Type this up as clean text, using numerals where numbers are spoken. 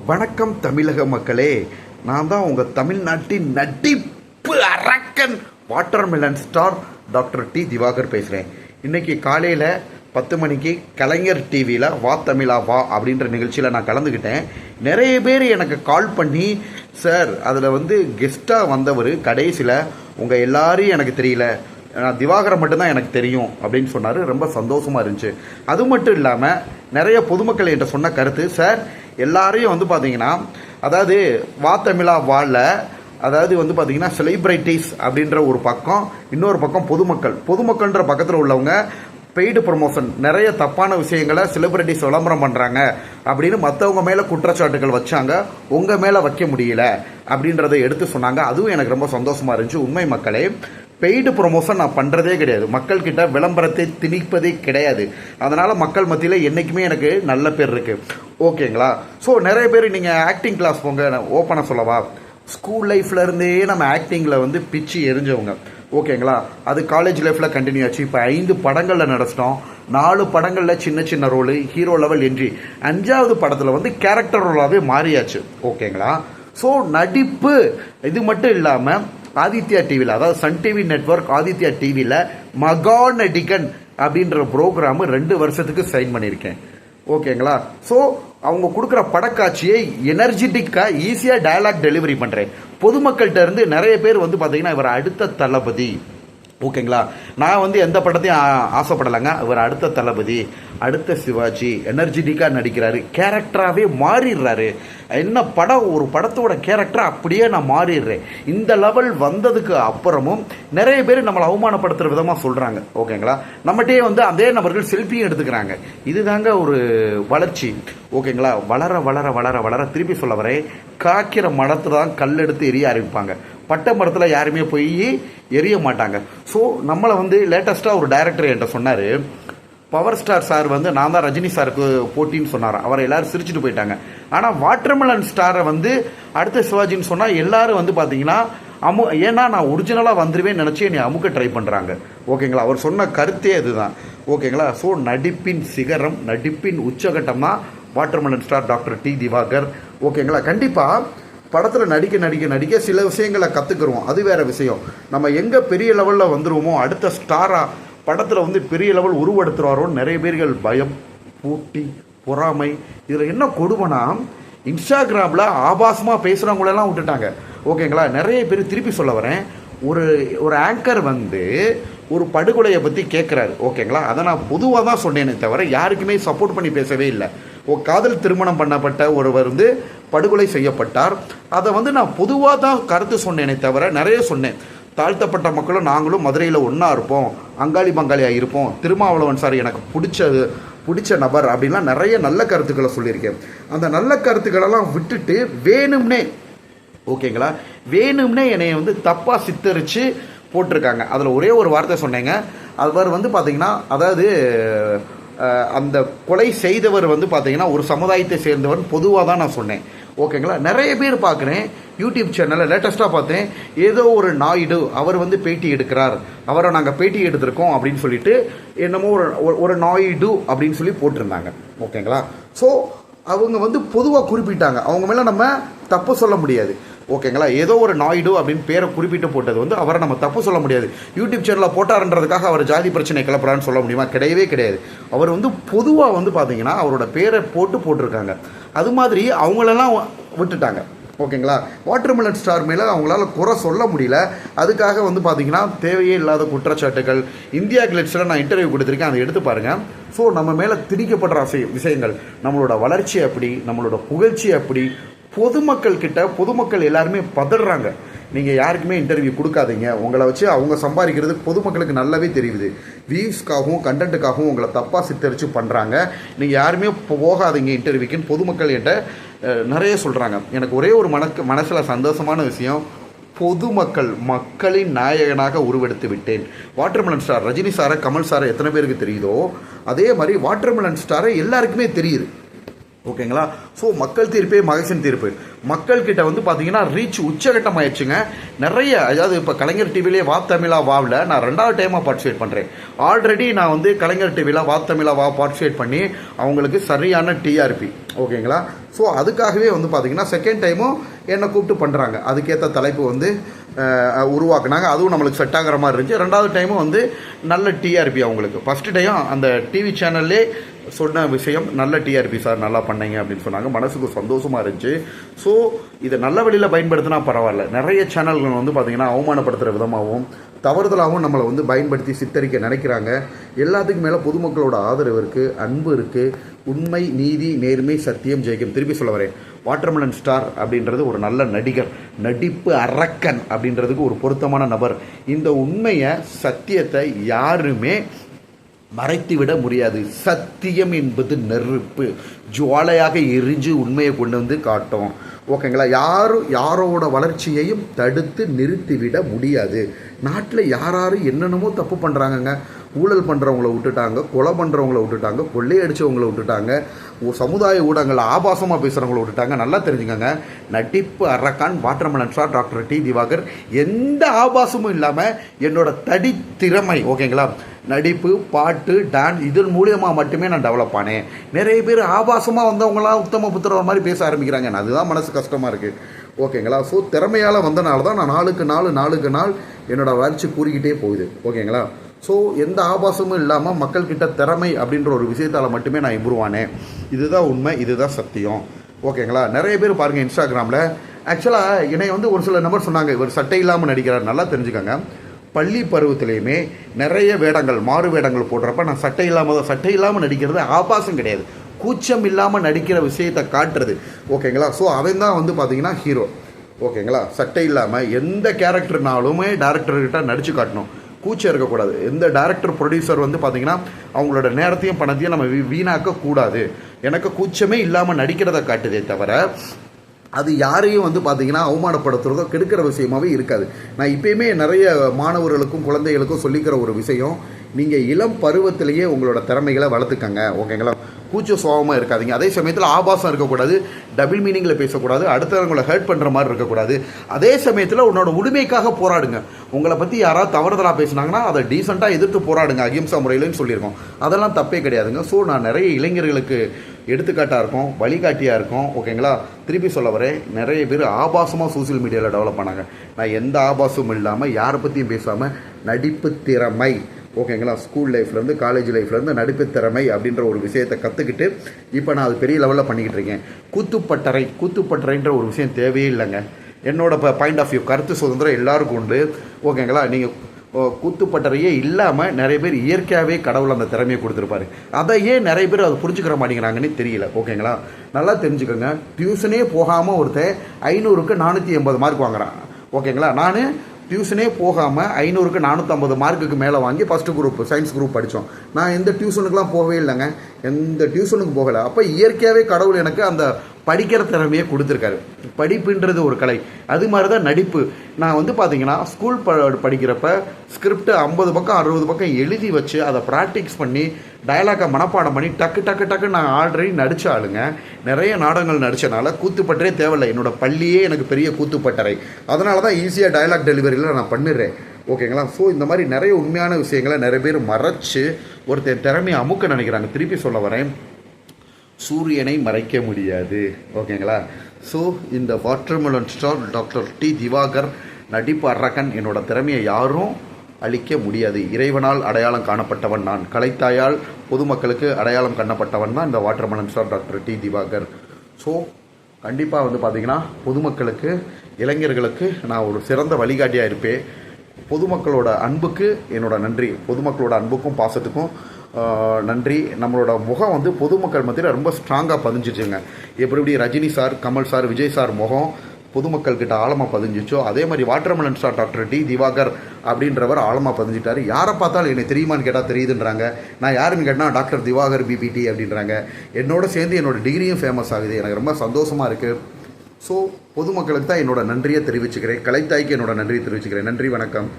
வணக்கம் தமிழக மக்களே, நான் தான் உங்கள் தமிழ்நாட்டின் நடிப்பு அரக்கன் watermelon star doctor D Divakar பேசுகிறேன். இன்றைக்கி காலையில் 10 மணிக்கு கலைஞர் டிவியில் வா தமிழா வா அப்படின்ற நிகழ்ச்சியில் நான் கலந்துக்கிட்டேன். நிறைய பேர் எனக்கு கால் பண்ணி, சார் அதில் கெஸ்ட்டாக வந்தவர் கடைசியில் உங்கள் எல்லாரையும் எனக்கு தெரியல, நான் திவாகரை மட்டும்தான் எனக்கு தெரியும் அப்படின்னு சொன்னார். ரொம்ப சந்தோஷமாக இருந்துச்சு. அது மட்டும் இல்லாமல் நிறைய பொதுமக்கள் என்கிட்ட சொன்ன கருத்து, சார் எல்லாரையும் பார்த்தீங்கன்னா, அதாவது வா தமிழா வாழ, அதாவது பார்த்தீங்கன்னா செலிப்ரிட்டிஸ் அப்படின்ற ஒரு பக்கம், இன்னொரு பக்கம் பொதுமக்கள்ன்ற பக்கத்தில் உள்ளவங்க பெய்டு ப்ரொமோஷன் நிறைய தப்பான விஷயங்களை செலிப்ரிட்டிஸ் விளம்பரம் பண்ணுறாங்க அப்படின்னு மற்றவங்க மேலே குற்றச்சாட்டுகள் வச்சாங்க, உங்கள் மேலே வைக்க முடியல அப்படின்றத எடுத்து சொன்னாங்க. அதுவும் எனக்கு ரொம்ப சந்தோஷமாக இருந்துச்சு. உண்மை மக்களே, பெய்டு ப்ரொமோஷன் நான் பண்ணுறதே கிடையாது, மக்கள்கிட்ட விளம்பரத்தை திணிப்பதே கிடையாது. அதனால் மக்கள் மத்தியில் என்றைக்குமே எனக்கு நல்ல பேர் இருக்குது. ஓகேங்களா? ஸோ நிறைய பேர் நீங்கள் ஆக்டிங் கிளாஸ் போங்க, ஓப்பனாக சொல்லவா, ஸ்கூல் லைஃப்லேருந்தே நம்ம ஆக்டிங்கில் பிச்சு எரிஞ்சவங்க. ஓகேங்களா? அது காலேஜ் லைஃப்பில் கண்டினியூ ஆச்சு. இப்போ 5 படங்களில் நடிச்சிட்டோம். 4 படங்களில் சின்ன சின்ன ரோலு, ஹீரோ லெவல் என்ட்ரி. 5வது படத்தில் கேரக்டர் ரோலாகவே மாறியாச்சு. ஓகேங்களா? ஸோ நடிப்பு இது மட்டும் இல்லாமல் ஆதித்யா டிவியில், அதாவது சன் டிவி நெட்வொர்க் ஆதித்யா டிவியில் மகா நடிகன் அப்படின்ற ப்ரோக்ராமு 2 வருஷத்துக்கு சைன் பண்ணியிருக்கேன். ஓகேங்களா? ஸோ அவங்க கொடுக்குற படக்காட்சியை எனர்ஜெட்டிக்காக ஈஸியாக டயலாக் டெலிவரி பண்ணுறேன். பொதுமக்கள்கிட்ட இருந்து நிறைய பேர் பார்த்தீங்கன்னா இவர் அடுத்த தளபதி. ஓகேங்களா? நான் எந்த படத்தையும் ஆசைப்படலைங்க. இவர் அடுத்த தளபதி, அடுத்த சிவாஜி, எனர்ஜெட்டிக்காக நடிக்கிறாரு, கேரக்டராகவே மாறிடுறாரு. என்ன படம், ஒரு படத்தோட கேரக்டரை அப்படியே நான் மாறிடுறேன். இந்த லெவல் வந்ததுக்கு அப்புறமும் நிறைய பேர் நம்மளை அவமானப்படுத்துகிற விதமாக சொல்கிறாங்க. ஓகேங்களா? நம்மகிட்டே அதே நபர்கள் செல்ஃபியும் எடுத்துக்கிறாங்க. இதுதாங்க ஒரு வளர்ச்சி. ஓகேங்களா? வளர வளர வளர வளர திருப்பி சொல்ல வரேன், காய்க்கிற மரத்தை தான் கல் எடுத்து எரிய ஆரம்பிப்பாங்க, பட்டை மரத்தில் யாருமே போய் எரிய மாட்டாங்க. ஸோ நம்மளை லேட்டஸ்ட்டாக ஒரு டைரக்டர் என்கிட்ட சொன்னார், பவர் ஸ்டார் சார் நான் தான் ரஜினி சாருக்கு போட்டின்னு சொன்னார். அவரை எல்லாரும் சிரிச்சுட்டு போயிட்டாங்க. ஆனால் வாட்டர்மெலன் ஸ்டாரை அடுத்த சிவாஜின்னு சொன்னால் எல்லாரும் பார்த்தீங்கன்னா ஏன்னா நான் ஒரிஜினலாக வந்துடுவேன் நினச்சி என்னை அமுக்க ட்ரை பண்ணுறாங்க. ஓகேங்களா? அவர் சொன்ன கருத்தே அதுதான். ஓகேங்களா? ஸோ நடிப்பின் சிகரம், நடிப்பின் உச்சகட்டம் தான் watermelon star doctor D Divakar. ஓகேங்களா? கண்டிப்பாக படத்தில் நடிக்க நடிக்க நடிக்க சில விஷயங்களை கற்றுக்குருவோம், அது வேறு விஷயம். நம்ம எங்கே பெரிய லெவலில் வந்துடுவோமோ, அடுத்த ஸ்டாராக படத்தில் பெரிய லெவல் உருவெடுத்துருவாரோன்னு நிறைய பேர்கள் பயம், போட்டி, பொறாமை. இதில் என்ன கொடுமைனா, இன்ஸ்டாகிராமில் ஆபாசமாக பேசுகிறவங்களெல்லாம் விட்டுட்டாங்க. ஓகேங்களா? நிறைய பேர் திருப்பி சொல்ல வரேன், ஒரு ஆங்கர் ஒரு படுகொலையை பற்றி கேட்குறாரு. ஓகேங்களா? அதை நான் பொதுவாக தான் சொன்னேனே தவிர யாருக்குமே சப்போர்ட் பண்ணி பேசவே இல்லை. காதல் திருமணம் பண்ணப்பட்ட ஒருவர் படுகொலை செய்யப்பட்டார். அதை நான் பொதுவாக தான் கருத்து சொன்னேனே தவிர நிறைய சொன்னேன். தாழ்த்தப்பட்ட மக்களும் நாங்களும் மதுரையில் ஒன்றா இருப்போம், அங்காளி பங்காளியாக இருப்போம், திருமாவளவன் சார் எனக்கு பிடிச்ச நபர் அப்படின்லாம் நிறைய நல்ல கருத்துக்களை சொல்லியிருக்கேன். அந்த நல்ல கருத்துக்களெல்லாம் விட்டுட்டு வேணும்னே, ஓகேங்களா, வேணும்னே என்னை தப்பாக சித்தரித்து போட்டிருக்காங்க. அதில் ஒரே ஒரு வார்த்தை சொன்னேங்க. அவர் பார்த்தீங்கன்னா, அதாவது அந்த கொலை செய்தவர் பார்த்தீங்கன்னா ஒரு சமுதாயத்தை சேர்ந்தவர், பொதுவாக தான் நான் சொன்னேன். ஓகேங்களா? நிறைய பேர் பார்க்குறேன் யூடியூப் சேனலில், லேட்டஸ்ட்டாக பார்த்தேன், ஏதோ ஒரு நாயுடு அவர் பேட்டி எடுக்கிறார், அவரை நாங்கள் பேட்டி எடுத்திருக்கோம் அப்படின்னு சொல்லிட்டு என்னமோ ஒரு நாயுடு அப்படின்னு சொல்லி போட்டிருந்தாங்க. ஓகேங்களா? ஸோ அவங்க பொதுவாக குறிப்பிட்டாங்க, அவங்க மேலே நம்ம தப்பு சொல்ல முடியாது. ஓகேங்களா? ஏதோ ஒரு நாயுடு அப்படின்னு பேரை குறிப்பிட்டு போட்டது அவரை நம்ம தப்பு சொல்ல முடியாது. யூடியூப் சேனலில் போட்டாருன்றதுக்காக அவர் ஜாதி பிரச்சனை கிளப்புறான்னு சொல்ல முடியுமா? கிடையவே கிடையாது. அவர் பொதுவாக பார்த்தீங்கன்னா அவரோட பேரை போட்டிருக்காங்க. அது மாதிரி அவங்களெல்லாம் விட்டுட்டாங்க. ஓகேங்களா? வாட்டர்மெலன் ஸ்டார் மேலே அவங்களால குறை சொல்ல முடியல. அதுக்காக பார்த்தீங்கன்னா தேவையே இல்லாத குற்றச்சாட்டுகள். இந்தியா கிளிட்ஸில் நான் இன்டர்வியூ கொடுத்துருக்கேன், அதை எடுத்து பாருங்கள். ஸோ நம்ம மேலே திணிக்கப்படுற விஷயங்கள், நம்மளோட வளர்ச்சி அப்படி, நம்மளோட புகழ்ச்சி அப்படி, பொதுமக்கள் எல்லாருமே பதறாங்க. நீங்கள் யாருக்குமே இன்டர்வியூ கொடுக்காதீங்க, உங்களை வச்சு அவங்க சம்பாதிக்கிறது பொதுமக்களுக்கு நல்லாவே தெரியுது. வியூஸ்க்காகவும் கண்டென்ட்டுக்காகவும் உங்களை தப்பாக சித்தரித்து பண்ணுறாங்க. நீங்கள் யாருமே போகாதீங்க இன்டர்வியூக்குன்னு பொதுமக்கள் என்கிட்ட நிறைய சொல்கிறாங்க. எனக்கு ஒரே ஒரு மனசில் சந்தோஷமான விஷயம், மக்களின் நாயகனாக உருவெடுத்து விட்டேன். வாட்டர்மெலன் ஸ்டார் ரஜினி சாரை, கமல் சாரை எத்தனை பேருக்கு தெரியுதோ அதே மாதிரி வாட்டர்மெலன் ஸ்டாரை எல்லாருக்குமே தெரியுது. ஓகேங்களா. ஸோ மக்கள் தீர்ப்பே மகேசன் தீர்ப்பு. மக்கள்கிட்ட வந்து பார்த்தீங்கன்னா ரீச் உச்சகட்டம் ஆயிடுச்சுங்க. நிறைய, அதாவது இப்போ கலைஞர் டிவிலே வா தமிழா வாவில் நான் 2வது டைமாக பார்ட்டிசிபேட் பண்ணுறேன். ஆல்ரெடி நான் வந்து கலைஞர் டிவியில் வா தமிழா வா பார்ட்டிசிபேட் பண்ணி அவங்களுக்கு சரியான டிஆர்பி. ஓகேங்களா. ஸோ அதுக்காகவே வந்து பார்த்தீங்கன்னா செகண்ட் டைமும் என்னை கூப்பிட்டு பண்ணுறாங்க. அதுக்கேற்ற தலைப்பு வந்து உருவாக்குனாங்க. அதுவும் நம்மளுக்கு செட் ஆகிற மாதிரி இருந்துச்சு. 2வது டைமும் வந்து நல்ல டிஆர்பி அவங்களுக்கு. ஃபஸ்ட்டு டைம் அந்த டிவி சேனல்லே சொன்ன விஷயம் நல்ல டிஆர்பி சார், நல்லா பண்ணீங்க அப்படின்னு சொன்னாங்க. மனசுக்கு சந்தோஷமாக இருந்துச்சு. ஸோ இதை நல்ல வழியில் பயன்படுத்தினா பரவாயில்ல. நிறைய சேனல்கள் வந்து பார்த்திங்கன்னா அவமானப்படுத்துகிற விதமாகவும் தவறுதலாகவும் நம்மளை வந்து பயன்படுத்தி சித்தரிக்க நினைக்கிறாங்க. எல்லாத்துக்கும் மேலே பொதுமக்களோட ஆதரவு இருக்குது, அன்பு இருக்குது. உண்மை, நீதி, நேர்மை, சத்தியம் ஜெயிக்கும். திருப்பி சொல்ல வரேன், வாட்டர்மெலன் ஸ்டார் அப்படின்றது ஒரு நல்ல நடிகர், நடிப்பு அரக்கன் அப்படின்றதுக்கு ஒரு பொருத்தமான நபர். இந்த உண்மையை, சத்தியத்தை யாருமே மறைத்துவிட முடியாது. சத்தியம் என்பது நெருப்பு, ஜுவாலையாக எரிஞ்சு உண்மையை கொண்டு வந்து காட்டும். ஓகேங்களா. யாரும் யாரோட வளர்ச்சியையும் தடுத்து நிறுத்திவிட முடியாது. நாட்டில் யார் என்னென்னமோ தப்பு பண்ணுறாங்கங்க. ஊழல் பண்ணுறவங்கள விட்டுட்டாங்க, கொலை பண்ணுறவங்கள விட்டுட்டாங்க, கொள்ளையடிச்சவங்கள விட்டுட்டாங்க, சமுதாய ஊடகங்கள் ஆபாசமாக பேசுகிறவங்கள விட்டுட்டாங்க. நல்லா தெரிஞ்சுக்கோங்க, நடிப்பு அரக்கான் watermelon star doctor D Divakar எந்த ஆபாசமும் இல்லாமல் என்னோட திறமை, ஓகேங்களா, நடிப்பு, பாட்டு, டான்ஸ் இதன் மூலியமாக மட்டுமே நான் டெவலப் ஆனேன். நிறைய பேர் ஆபாசமாக வந்தவங்களாம் உத்தம புத்திரர் மாதிரி பேச ஆரம்பிக்கிறாங்க. அதுதான் மனசு கஷ்டமாக இருக்குது. ஓகேங்களா. ஸோ திறமையால் வந்தனால தான் நான் நாளுக்கு நாள் என்னோடய வளர்ச்சி கூறிக்கிட்டே போகுது. ஓகேங்களா. ஸோ எந்த ஆபாசமும் இல்லாமல் மக்கள்கிட்ட திறமை அப்படின்ற ஒரு விஷயத்தால் மட்டுமே நான் இம்ப்ரூவ் ஆனேன். இதுதான் உண்மை, இதுதான் சத்தியம். ஓகேங்களா. நிறைய பேர் பாருங்கள் இன்ஸ்டாகிராமில், ஆக்சுவலாக என்னை வந்து ஒரு சில நபர் சொன்னாங்க, இவர் சட்டை இல்லாமல் நடிக்கிறார். நல்லா தெரிஞ்சுக்கோங்க, பள்ளி பருவத்திலையுமே நிறைய வேடங்கள், மாறு வேடங்கள் போடுறப்ப நான் சட்டை இல்லாமல் நடிக்கிறது ஆபாசம் கிடையாது, கூச்சம் இல்லாமல் நடிக்கிற விஷயத்தை காட்டுறது. ஓகேங்களா. ஸோ அவன் தான் வந்து பார்த்தீங்கன்னா ஹீரோ. ஓகேங்களா. சட்டை இல்லாமல் எந்த கேரக்டர்னாலுமே டேரக்டர்கிட்ட நடித்து காட்டணும், கூச்சம் இருக்கக்கூடாது. எந்த டேரக்டர் ப்ரொடியூசர் வந்து பார்த்தீங்கன்னா அவங்களோட நேரத்தையும் பணத்தையும் நம்ம வீணாக்கக்கூடாது. எனக்கு கூச்சமே இல்லாமல் நடிக்கிறத காட்டுதே தவிர அது யாரையும் வந்து பார்த்தீங்கன்னா அவமானப்படுத்துறதோ கெடுக்கிற விஷயமாகவே இருக்காது. நான் இப்போயுமே நிறைய மாணவர்களுக்கும் குழந்தைகளுக்கும் சொல்லிக்கிற ஒரு விஷயம், நீங்கள் இளம் பருவத்திலேயே உங்களோட திறமைகளை வளர்த்துக்கங்க. ஓகேங்களா. கூச்ச சுபாவமாக இருக்காதிங்க. அதே சமயத்தில் ஆபாசம் இருக்கக்கூடாது, டபுள் மீனிங்கில் பேசக்கூடாது, அடுத்தவங்களை ஹர்ட் பண்ணுற மாதிரி இருக்கக்கூடாது. அதே சமயத்தில் உன்னோட உரிமைக்காக போராடுங்க. உங்களை பற்றி யாராவது தவறுதலாக பேசினாங்கன்னா அதை டீசெண்டாக எதிர்த்து போராடுங்க, அகிம்சா முறையிலன்னு சொல்லியிருக்கோம். அதெல்லாம் தப்பே கிடையாதுங்க. ஸோ நான் நிறைய இளைஞர்களுக்கு எடுத்துக்காட்டாக இருக்கும், வழிகாட்டியாக இருக்கும். ஓகேங்களா. திருப்பி சொல்ல வரேன், நிறைய பேர் ஆபாசமாக சோசியல் மீடியாவில் டெவலப் பண்ணாங்க. நான் எந்த ஆபாசமும் இல்லாமல் யாரை பற்றியும் பேசாமல் நடிப்பு திறமை, ஓகேங்களா, ஸ்கூல் லைஃப்லேருந்து காலேஜ் லைஃப்லேருந்து நடிப்பு திறமை அப்படின்ற ஒரு விஷயத்தை கற்றுக்கிட்டு இப்போ நான் அது பெரிய லெவலில் பண்ணிக்கிட்டு இருக்கேன். கூத்துப்பட்டறைன்ற ஒரு விஷயம் தேவையே இல்லைங்க. என்னோட பாயிண்ட் ஆஃப் வியூ, கருத்து சுதந்திரம் எல்லாருக்கும் உண்டு. ஓகேங்களா. நீங்கள் கூத்துப்பட்டறையே இல்லாமல் நிறைய பேர் இயற்கையாகவே கடவுள் அந்த திறமையை கொடுத்துருப்பாரு. அதையே நிறைய பேர் அதை புரிஞ்சுக்கிற மாட்டேங்கிறாங்கன்னு தெரியல. ஓகேங்களா. நல்லா தெரிஞ்சுக்கோங்க, டியூஷனே போகாமல் ஒருத்தன் 500க்கு 480 மார்க் வாங்குறான். ஓகேங்களா. நான் டியூஷனே போகாமல் 500க்கு 450 மார்க்குக்கு மேலே வாங்கி ஃபஸ்ட்டு குரூப் சயின்ஸ் குரூப் படித்தோம். நான் எந்த டியூஷனுக்குலாம் போகவே இல்லைங்க, எந்த டியூஷனுக்கு போகலை. அப்போ இயற்கையாகவே கடவுள் எனக்கு அந்த படிக்கிற திறமையை கொடுத்துருக்காரு. படிப்புன்றது ஒரு கலை. அது மாதிரி தான் நடிப்பு. நான் வந்து பார்த்தீங்கன்னா ஸ்கூல் படிக்கிறப்ப ஸ்கிரிப்ட் 50 பக்கம் 60 பக்கம் எழுதி வச்சு அதை ப்ராக்டிக்ஸ் பண்ணி டயலாக்கை மனப்பாடம் பண்ணி டக்கு நான் ஆல்ரெடி நடித்த ஆளுங்க. நிறைய நாடகங்கள் நடித்தனால கூத்துப்பட்டரே தேவையில்லை. என்னோடய பள்ளியே எனக்கு பெரிய கூத்துப்பட்டறை. அதனால தான் ஈஸியாக டயலாக் டெலிவரியில் நான் பண்ணிடுறேன். ஓகேங்களா. ஸோ இந்த மாதிரி நிறைய உண்மையான விஷயங்களை நிறைய பேர் மறைச்சு ஒருத்தர் திறமையை அமுக்க நினைக்கிறாங்க. திருப்பி சொல்ல வரேன், சூரியனை மறைக்க முடியாது. ஓகேங்களா. ஸோ இந்த watermelon star doctor D Divakar நடிப்பு அரக்கன், என்னோட திறமையை யாரும் அழிக்க முடியாது. இறைவனால் அடையாளம் காணப்பட்டவன் நான், கலைத்தாயால் பொதுமக்களுக்கு அடையாளம் காணப்பட்டவன் தான் இந்த watermelon star doctor D Divakar. So கண்டிப்பாக வந்து பார்த்திங்கன்னா பொதுமக்களுக்கு, இளைஞர்களுக்கு நான் ஒரு சிறந்த வழிகாட்டியாக இருப்பேன். பொதுமக்களோட அன்புக்கு என்னோட நன்றி, பொதுமக்களோட அன்புக்கும் பாசத்துக்கும் நன்றி. நம்மளோட முகம் வந்து பொதுமக்கள் மத்தியில் ரொம்ப ஸ்ட்ராங்காக பதிஞ்சிச்சுங்க. எப்படி Rajini sir, Kamal sir, Vijay sir முகம் பொதுமக்கள்கிட்ட ஆழமாக பதிஞ்சிச்சோ அதே மாதிரி watermelon star doctor D Divakar அப்படின்றவர் ஆழமாக பதிஞ்சிட்டார். யாரை பார்த்தாலும் எனக்கு தெரியுமான்னு கேட்டால் தெரியுதுன்றாங்க. நான் யாருன்னு கேட்டால் டாக்டர் திவாகர் பிபிடி அப்படின்றாங்க. என்னோட சேர்ந்து என்னோடய டிகிரியும் ஃபேமஸ் ஆகுது. எனக்கு ரொம்ப சந்தோஷமாக இருக்குது. ஸோ பொதுமக்களுக்கு தான் என்னோட நன்றியை தெரிவிச்சுக்கிறேன். கலைத்தாய்க்கு என்னோட நன்றியை தெரிவிச்சுக்கிறேன். நன்றி, வணக்கம்.